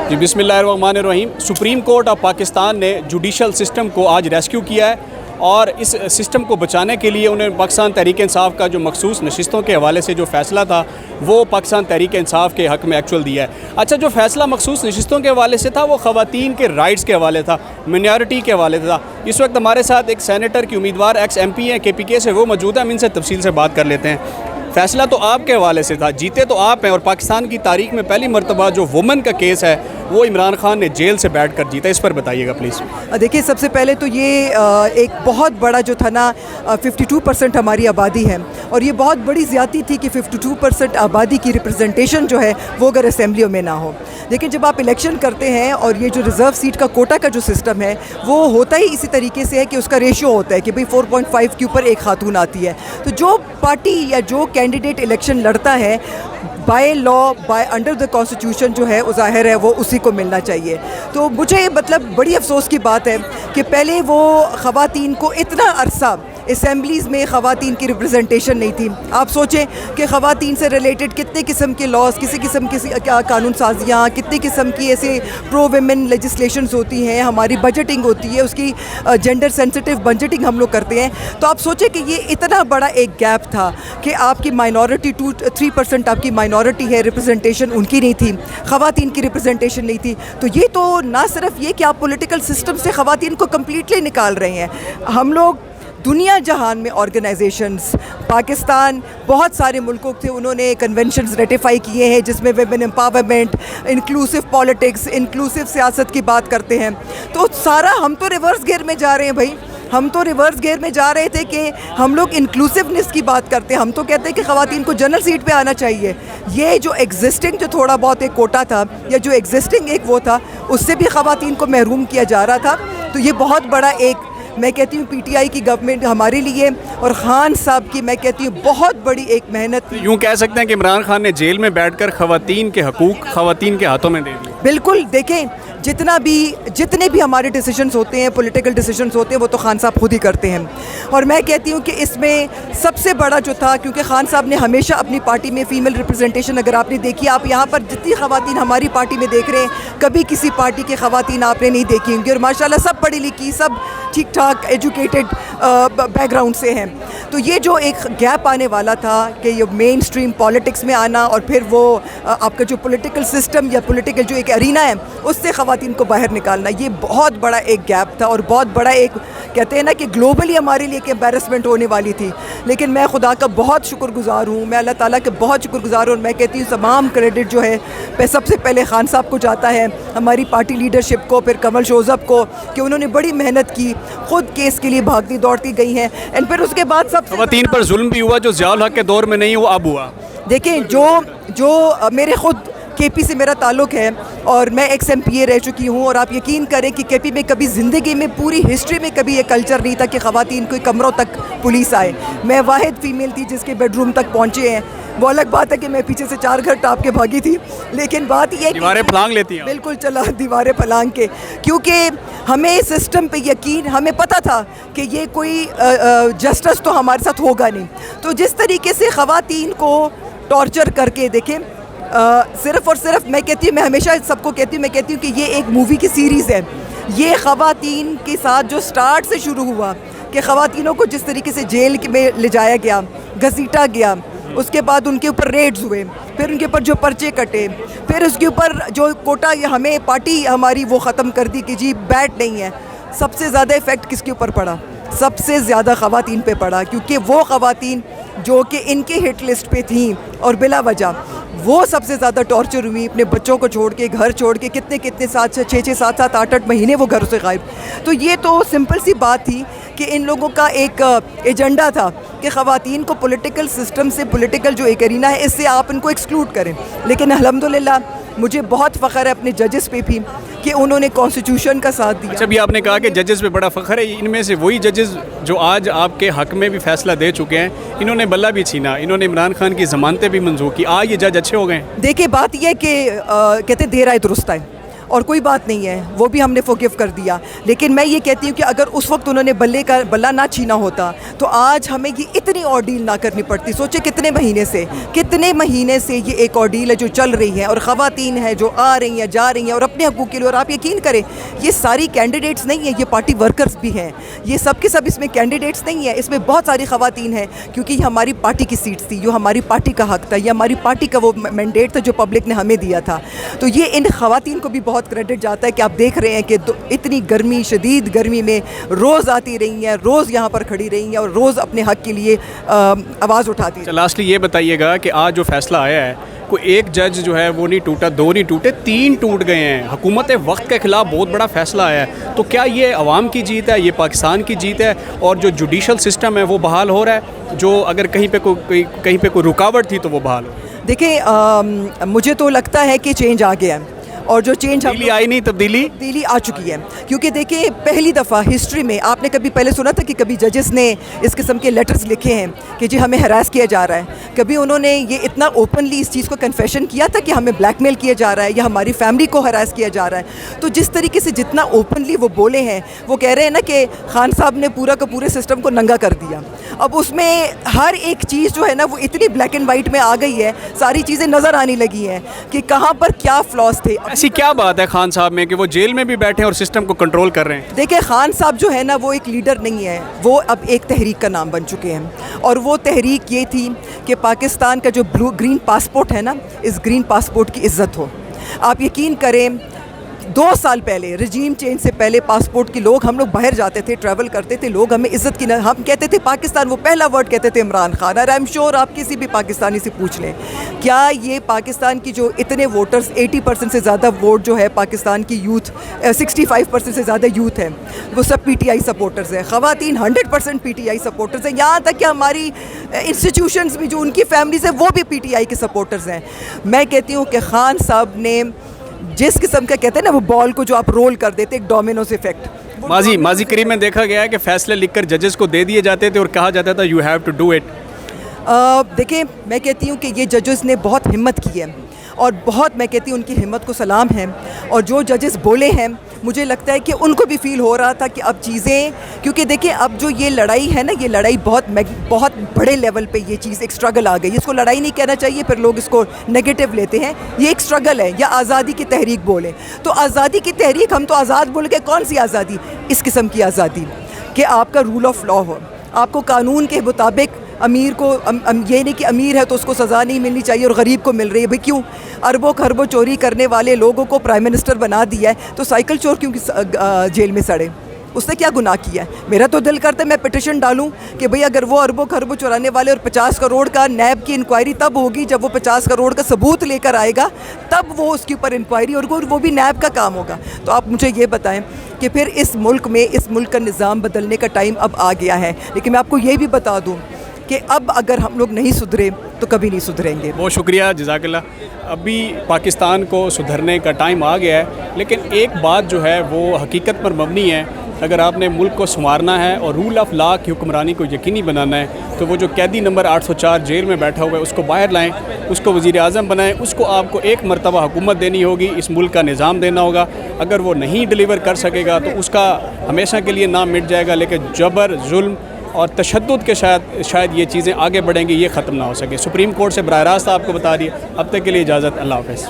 جی بسم اللہ الرحمن الرحیم. سپریم کورٹ آف پاکستان نے جوڈیشل سسٹم کو آج ریسکیو کیا ہے اور اس سسٹم کو بچانے کے لیے انہوں نے پاکستان تحریک انصاف کا جو مخصوص نشستوں کے حوالے سے جو فیصلہ تھا وہ پاکستان تحریک انصاف کے حق میں ایکچوئل دیا ہے. اچھا, جو فیصلہ مخصوص نشستوں کے حوالے سے تھا وہ خواتین کے رائٹس کے حوالے تھا, منارٹی کے حوالے تھا. اس وقت ہمارے ساتھ ایک سینیٹر کی امیدوار ایکس ایم پی ہیں کے پی کے سے, وہ موجود ہیں, ہم ان سے تفصیل سے بات کر لیتے ہیں. فیصلہ تو آپ کے حوالے سے تھا, جیتے تو آپ ہیں, اور پاکستان کی تاریخ میں پہلی مرتبہ جو وومن کا کیس ہے وہ عمران خان نے جیل سے بیٹھ کر جیتا. اس پر بتائیے گا پلیز. دیکھیے, سب سے پہلے تو یہ ایک بہت بڑا جو تھا نا 52% ہماری آبادی ہے, اور یہ بہت بڑی زیادتی تھی کہ 52% آبادی کی ریپرزنٹیشن جو ہے وہ اگر اسمبلیوں میں نہ ہو. لیکن جب آپ الیکشن کرتے ہیں اور یہ جو ریزرو سیٹ کا کوٹا کا جو سسٹم ہے وہ ہوتا ہی اسی طریقے سے ہے کہ اس کا ریشو ہوتا ہے کہ بھئی 4.5 کے اوپر ایک خاتون آتی ہے. تو جو پارٹی یا جو کینڈیڈیٹ الیکشن لڑتا ہے by law, by under the constitution جو ہے وہ ظاہر ہے وہ اسی کو ملنا چاہیے. تو مجھے مطلب بڑی افسوس کی بات ہے کہ پہلے وہ خواتین کو اتنا عرصہ اسمبلیز میں خواتین کی ریپرزنٹیشن نہیں تھی. آپ سوچیں کہ خواتین سے ریلیٹڈ کتنے قسم کے لاز, کسی قسم کی قانون سازیاں, کتنی قسم کی ایسے پرو ویمن لیجسلیشنز ہوتی ہیں, ہماری بجٹنگ ہوتی ہے, اس کی جینڈر سینسٹیو بجٹنگ ہم لوگ کرتے ہیں. تو آپ سوچیں کہ یہ اتنا بڑا ایک گیپ تھا کہ آپ کی مائنورٹی 3% آپ کی مائنورٹی ہے, ریپرزنٹیشن ان کی نہیں تھی, خواتین کی ریپرزنٹیشن نہیں تھی. تو یہ تو نہ صرف یہ کہ آپ پولیٹیکل سسٹم سے خواتین کو کمپلیٹلی نکال رہے ہیں. ہم لوگ دنیا جہان میں آرگنائزیشنز, پاکستان بہت سارے ملکوں سے انہوں نے کنونشنز ریٹیفائی کیے ہیں جس میں women empowerment, inclusive politics, inclusive سیاست کی بات کرتے ہیں. تو سارا ہم تو ریورس گیئر میں جا رہے ہیں بھائی, ہم تو ریورس گیئر میں جا رہے تھے کہ ہم لوگ انکلوسیونیس کی بات کرتے ہیں. ہم تو کہتے ہیں کہ خواتین کو جنرل سیٹ پہ آنا چاہیے. یہ جو ایگزسٹنگ جو تھوڑا بہت ایک کوٹا تھا یا جو ایگزسٹنگ ایک وہ تھا اس سے بھی خواتین کو محروم کیا جا رہا تھا. تو یہ بہت بڑا ایک, میں کہتی ہوں پی ٹی آئی کی گورنمنٹ ہمارے لیے اور خان صاحب کی میں کہتی ہوں بہت بڑی ایک محنت. یوں کہہ سکتے ہیں کہ عمران خان نے جیل میں بیٹھ کر خواتین کے حقوق خواتین کے ہاتھوں میں دے دیے. بالکل. دیکھیں, جتنے بھی ہمارے ڈیسیجنز ہوتے ہیں, پولیٹیکل ڈیسیجنز ہوتے ہیں, وہ تو خان صاحب خود ہی کرتے ہیں. اور میں کہتی ہوں کہ اس میں سب سے بڑا جو تھا, کیونکہ خان صاحب نے ہمیشہ اپنی پارٹی میں فیمیل ریپرزنٹیشن, اگر آپ نے دیکھی, آپ یہاں پر جتنی خواتین ہماری پارٹی میں دیکھ رہے ہیں کبھی کسی پارٹی کے خواتین آپ نے نہیں دیکھی ہوں گی, اور ماشاءاللہ سب پڑھی لکھی, سب ٹھیک ٹھاک ایجوکیٹڈ بیک گراؤنڈ سے ہیں. تو یہ جو ایک گیپ آنے والا تھا کہ یہ مین اسٹریم پالیٹکس میں آنا اور پھر وہ آپ کا جو پولیٹیکل سسٹم یا پولیٹیکل جو ایک ارینا ہے اس سے خواتین کو باہر نکالنا, یہ بہت بڑا ایک گیپ تھا اور بہت بڑا ایک کہتے ہیں نا کہ گلوبلی ہمارے لیے ایک امبیرسمنٹ ہونے والی تھی. لیکن میں خدا کا بہت شکر گزار ہوں, میں اللہ تعالیٰ کے بہت شکر گزار ہوں, اور میں کہتی ہوں تمام کریڈٹ جو ہے سب سے پہلے خان صاحب کو جاتا ہے, ہماری پارٹی لیڈرشپ کو, پھر کمل شوزب کو, کہ انہوں نے بڑی محنت کی, خود کیس کے لیے بھاگتی دوڑتی گئی ہیں. اینڈ پھر اس کے بعد سب خواتین پر ظلم بھی ہوا جو ضیاء الحق کے دور میں نہیں وہ اب ہوا. دیکھیں, جو میرے خود کے پی سے میرا تعلق ہے اور میں ایکس ایم پی اے رہ چکی ہوں, اور آپ یقین کریں کہ کے پی میں کبھی زندگی میں پوری ہسٹری میں کبھی یہ کلچر نہیں تھا کہ خواتین کو کمروں تک پولیس آئے. میں واحد فیمیل تھی جس کے بیڈ روم تک پہنچے ہیں. وہ الگ بات ہے کہ میں پیچھے سے 4 گھر ٹاپ کے بھاگی تھی, لیکن بات یہ دیواریں پھلانگ لیتی ہیں. بالکل, چلا دیواریں پھلانگ کے, کیونکہ ہمیں سسٹم پہ یقین, ہمیں پتہ تھا کہ یہ کوئی جسٹس تو ہمارے ساتھ ہوگا نہیں. تو جس طریقے سے خواتین کو ٹارچر کر کے, دیکھیں صرف اور صرف میں کہتی ہوں, میں ہمیشہ سب کو کہتی ہوں, میں کہتی ہوں کہ یہ ایک مووی کی سیریز ہے. یہ خواتین کے ساتھ جو سٹارٹ سے شروع ہوا کہ خواتینوں کو جس طریقے سے جیل میں لے جایا گیا, گھسیٹا گیا, اس کے بعد ان کے اوپر ریڈز ہوئے, پھر ان کے اوپر جو پرچے کٹے, پھر اس کے اوپر جو کوٹا ہمیں پارٹی ہماری وہ ختم کر دی کہ جی بیٹ نہیں ہے. سب سے زیادہ ایفیکٹ کس کے اوپر پڑا؟ سب سے زیادہ خواتین پہ پڑا, کیونکہ وہ خواتین جو کہ ان کے ہٹ لسٹ پہ تھیں اور بلا وجہ وہ سب سے زیادہ ٹارچر ہوئی, اپنے بچوں کو چھوڑ کے, گھر چھوڑ کے, کتنے 6-7 8 مہینے وہ گھروں سے غائب. تو یہ تو سمپل سی بات تھی کہ ان لوگوں کا ایک ایجنڈا تھا کہ خواتین کو پولیٹیکل سسٹم سے, پولیٹیکل جو ایک ارینا ہے اس سے آپ ان کو ایکسکلوڈ کریں. لیکن الحمدللہ مجھے بہت فخر ہے اپنے ججز پہ بھی کہ انہوں نے کانسٹیٹیوشن کا ساتھ دیا. اچھا, بھی آپ نے کہا کہ ججز پہ بڑا فخر ہے, ان میں سے وہی ججز جو آج آپ کے حق میں بھی فیصلہ دے چکے ہیں, انہوں نے بلہ بھی چھینا, انہوں نے عمران خان کی ضمانتیں بھی منظور کی, آج یہ جج اچھے ہو گئے ہیں. دیکھیں, بات یہ ہے کہ کہتے دیر آئے درست آئے. اور کوئی بات نہیں ہے, وہ بھی ہم نے فورگیو کر دیا. لیکن میں یہ کہتی ہوں کہ اگر اس وقت انہوں نے بلہ نہ چھینا ہوتا تو آج ہمیں یہ اتنی آرڈیل نہ کرنی پڑتی. سوچے کتنے مہینے سے یہ ایک آرڈیل ہے جو چل رہی ہے, اور خواتین ہیں جو آ رہی ہیں جا رہی ہیں اور اپنے حقوق کے لیے. اور آپ یقین کریں یہ ساری کینڈیڈیٹس نہیں ہیں, یہ پارٹی ورکرز بھی ہیں, یہ سب کے سب اس میں کینڈیڈیٹس نہیں ہیں, اس میں بہت ساری خواتین ہیں, کیونکہ یہ ہماری پارٹی کی سیٹس تھی, جو ہماری پارٹی کا حق تھا, یہ ہماری پارٹی کا وہ مینڈیٹ تھا جو پبلک نے ہمیں دیا تھا. تو یہ ان خواتین کو بھی بہت کریڈٹ جاتا ہے کہ آپ دیکھ رہے ہیں کہ اتنی گرمی, شدید گرمی میں روز آتی رہی ہیں, روز یہاں پر کھڑی رہی ہیں اور روز اپنے حق کے لیے آواز اٹھاتی ہیں. لاسٹلی یہ بتائیے گا کہ آج جو فیصلہ آیا ہے, کوئی ایک جج جو ہے وہ نہیں ٹوٹا, 2 نہیں ٹوٹے, 3 ٹوٹ گئے ہیں. حکومت وقت کے خلاف بہت بڑا فیصلہ آیا ہے. تو کیا یہ عوام کی جیت ہے, یہ پاکستان کی جیت ہے, اور جو جوڈیشل سسٹم ہے وہ بحال ہو رہا ہے, جو اگر کہیں پہ کوئی رکاوٹ تھی تو وہ بحال ہو؟ دیکھیں مجھے تو لگتا ہے کہ چینج آ گیا ہے, اور جو چینج آئی نہیں, تبدیلی آ چکی ہے. کیونکہ دیکھیں پہلی دفعہ ہسٹری میں آپ نے کبھی پہلے سنا تھا کہ کبھی ججز نے اس قسم کے لیٹرز لکھے ہیں کہ جی ہمیں ہراس کیا جا رہا ہے؟ کبھی انہوں نے یہ اتنا اوپنلی اس چیز کو کنفیشن کیا تھا کہ ہمیں بلیک میل کیا جا رہا ہے یا ہماری فیملی کو ہراس کیا جا رہا ہے؟ تو جس طریقے سے جتنا اوپنلی وہ بولے ہیں, وہ کہہ رہے ہیں نا کہ خان صاحب نے پورا کا پورے سسٹم کو ننگا کر دیا. اب اس میں ہر ایک چیز جو ہے نا وہ اتنی بلیک اینڈ وائٹ میں آ گئی ہے, ساری چیزیں نظر آنے لگی ہیں کہ کہاں پر کیا فلاس تھے. ایسی کیا بات ہے خان صاحب میں کہ وہ جیل میں بھی بیٹھے اور سسٹم کو کنٹرول کر رہے ہیں؟ دیکھیں خان صاحب جو ہے نا وہ ایک لیڈر نہیں ہے, وہ اب ایک تحریک کا نام بن چکے ہیں, اور وہ تحریک یہ تھی کہ پاکستان کا جو گرین پاسپورٹ ہے نا, اس گرین پاسپورٹ کی عزت ہو. آپ یقین کریں 2 سال پہلے رجیم چینج سے پہلے پاسپورٹ کی لوگ, ہم لوگ باہر جاتے تھے, ٹریول کرتے تھے, لوگ ہمیں عزت کی ہم کہتے تھے پاکستان, وہ پہلا ورڈ کہتے تھے عمران خان. اور آئی ایم شیور آپ کسی بھی پاکستانی سے پوچھ لیں, کیا یہ پاکستان کی جو اتنے ووٹرز 80% سے زیادہ ووٹ جو ہے پاکستان کی یوتھ, 65% سے زیادہ یوتھ ہے, وہ سب پی ٹی آئی سپورٹرز ہیں. خواتین 100% پی ٹی آئی سپورٹرز ہیں, یہاں تک کہ ہماری انسٹیٹیوشنز بھی جو ان کی فیملیز ہیں وہ بھی پی ٹی آئی کے سپورٹرز ہیں. میں کہتی ہوں کہ خان صاحب نے جس قسم کا کہتے ہیں نا وہ بال کو جو آپ رول کر دیتے, ایک ڈومینوز ایفیکٹ, ماضی قریب میں دیکھا گیا ہے کہ فیصلے لکھ کر ججز کو دے دیے جاتے تھے اور کہا جاتا تھا you have to do it. دیکھیں میں کہتی ہوں کہ یہ ججز نے بہت ہمت کی ہے, اور بہت میں کہتی ہوں ان کی ہمت کو سلام ہے. اور جو ججز بولے ہیں مجھے لگتا ہے کہ ان کو بھی فیل ہو رہا تھا کہ اب چیزیں, کیونکہ دیکھیں اب جو یہ لڑائی ہے نا, یہ لڑائی بہت بڑے لیول پہ یہ چیز ایک اسٹرگل آ گئی. اس کو لڑائی نہیں کہنا چاہیے, پھر لوگ اس کو نیگیٹو لیتے ہیں. یہ ایک اسٹرگل ہے, یا آزادی کی تحریک بولیں تو آزادی کی تحریک, ہم تو آزاد بول کے کون سی آزادی, اس قسم کی آزادی کہ آپ کا رول آف لا ہو, آپ کو قانون کے مطابق امیر کو یہ نہیں کہ امیر ہے تو اس کو سزا نہیں ملنی چاہیے اور غریب کو مل رہی ہے. بھئی کیوں؟ اربوں خربوں چوری کرنے والے لوگوں کو پرائم منسٹر بنا دیا ہے, تو سائیکل چور کیوں جیل میں سڑے؟ اس نے کیا گناہ کیا ہے؟ میرا تو دل کرتا ہے میں پٹیشن ڈالوں کہ بھئی اگر وہ اربوں خربوں چورانے والے, اور 50 کروڑ کا نیب کی انکوائری تب ہوگی جب وہ 50 کروڑ کا ثبوت لے کر آئے گا, تب وہ اس کے اوپر انکوائری, اور وہ بھی نیب کا کام ہوگا. تو آپ مجھے یہ بتائیں کہ پھر اس ملک کا نظام بدلنے کا ٹائم اب آ گیا ہے. لیکن میں آپ کو یہ بھی بتا دوں کہ اب اگر ہم لوگ نہیں سدھرے تو کبھی نہیں سدھریں گے. بہت شکریہ, جزاک اللہ. ابھی پاکستان کو سدھرنے کا ٹائم آ گیا ہے, لیکن ایک بات جو ہے وہ حقیقت پر مبنی ہے. اگر آپ نے ملک کو سنوارنا ہے اور رول آف لا کی حکمرانی کو یقینی بنانا ہے, تو وہ جو قیدی نمبر 804 جیل میں بیٹھا ہوا ہے اس کو باہر لائیں, اس کو وزیر اعظم بنائیں, اس کو آپ کو ایک مرتبہ حکومت دینی ہوگی, اس ملک کا نظام دینا ہوگا. اگر وہ نہیں ڈیلیور کر سکے گا تو اس کا ہمیشہ کے لیے نام مٹ جائے گا, لیکن جبر, ظلم اور تشدد کے شاید یہ چیزیں آگے بڑھیں گی, یہ ختم نہ ہو سکے. سپریم کورٹ سے براہ راست آپ کو بتا دیا. اب تک کے لیے اجازت, اللہ حافظ.